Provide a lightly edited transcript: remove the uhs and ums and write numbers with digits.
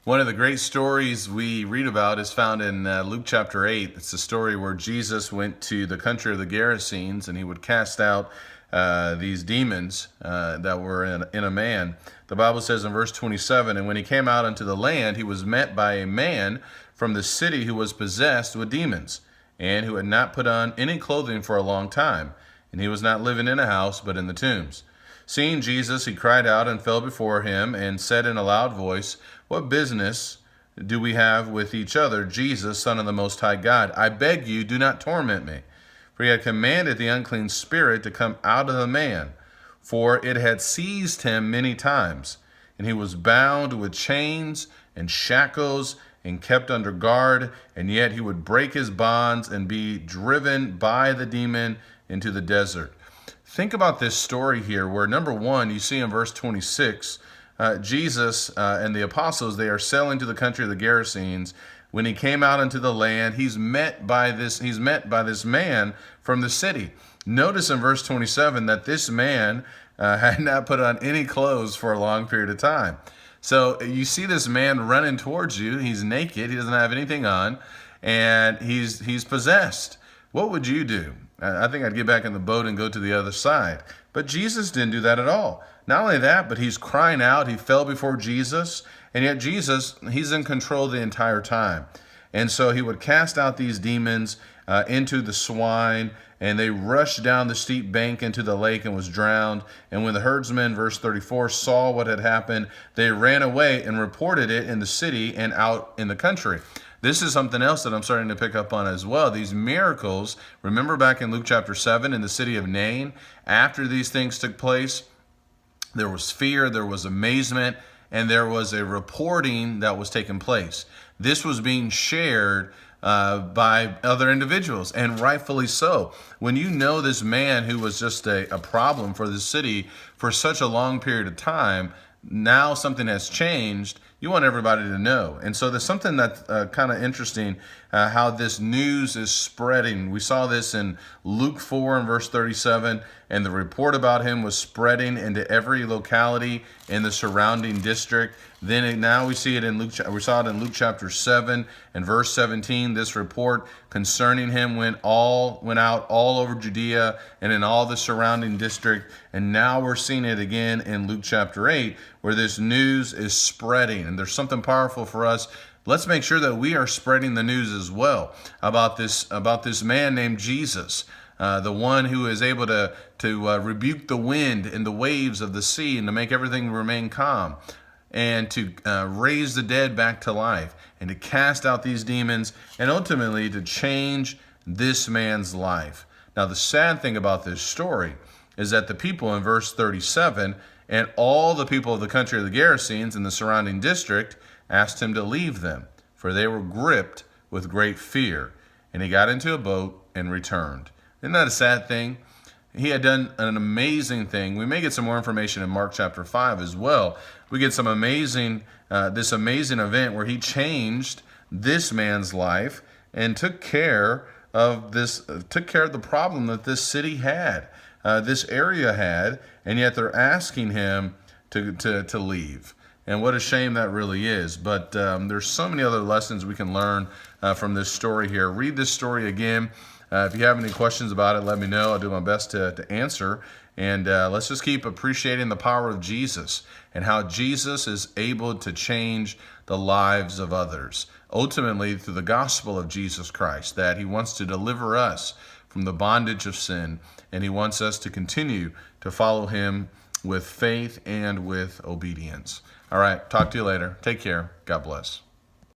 One of the great stories we read about is found in Luke chapter 8. It's the story where Jesus went to the country of the Gerasenes and he would cast out these demons that were in a man. The Bible says in verse 27, "And when he came out unto the land, he was met by a man from the city who was possessed with demons, and who had not put on any clothing for a long time. And he was not living in a house, but in the tombs. Seeing Jesus, he cried out and fell before him and said in a loud voice, What business do we have with each other, Jesus, Son of the Most High God? I beg you, do not torment me. For he had commanded the unclean spirit to come out of the man, for it had seized him many times. And he was bound with chains and shackles and kept under guard, and yet he would break his bonds and be driven by the demon into the desert." Think about this story here where, number one, you see in verse 26, Jesus and the apostles, they are sailing to the country of the Gerasenes. When he came out into the land, he's met by this man from the city. Notice in verse 27 that this man had not put on any clothes for a long period of time. So you see this man running towards you. He's naked. He doesn't have anything on, and he's possessed. What would you do? I think I'd get back in the boat and go to the other side. But Jesus didn't do that at all. Not only that, but he's crying out. He fell before Jesus, and yet Jesus, he's in control the entire time. And so he would cast out these demons into the swine, and they rushed down the steep bank into the lake and was drowned. And when the herdsmen, verse 34, saw what had happened, they ran away and reported it in the city and out in the country. This is something else that I'm starting to pick up on as well. These miracles, remember back in Luke chapter 7 in the city of Nain, after these things took place, there was fear, there was amazement, and there was a reporting that was taking place. This was being shared by other individuals, and rightfully so. When you know this man who was just a problem for the city for such a long period of time, now something has changed, you want everybody to know. And so there's something that's kind of interesting, how this news is spreading. We saw this in Luke 4 and verse 37, and the report about him was spreading into every locality in the surrounding district. Then now we see it in Luke. We saw it in Luke chapter 7 and verse 17. This report concerning him went out all over Judea and in all the surrounding district. And now we're seeing it again in Luke chapter 8, where this news is spreading. And there's something powerful for us. Let's make sure that we are spreading the news as well about this man named Jesus. The one who is able to rebuke the wind and the waves of the sea and to make everything remain calm, and to raise the dead back to life, and to cast out these demons, and ultimately to change this man's life. Now, the sad thing about this story is that the people in verse 37 and all the people of the country of the Gerasenes and the surrounding district asked him to leave them, for they were gripped with great fear. And he got into a boat and returned. Isn't that a sad thing? He had done an amazing thing. We may get some more information in Mark chapter 5 as well. We get some this amazing event where he changed this man's life and took care of the problem that this city had, this area had, and yet they're asking him to leave. And what a shame that really is. But there's so many other lessons we can learn from this story here. Read this story again. If you have any questions about it, let me know. I'll do my best to answer. And let's just keep appreciating the power of Jesus and how Jesus is able to change the lives of others. Ultimately, through the gospel of Jesus Christ, that he wants to deliver us from the bondage of sin, and he wants us to continue to follow him with faith and with obedience. All right, talk to you later. Take care. God bless.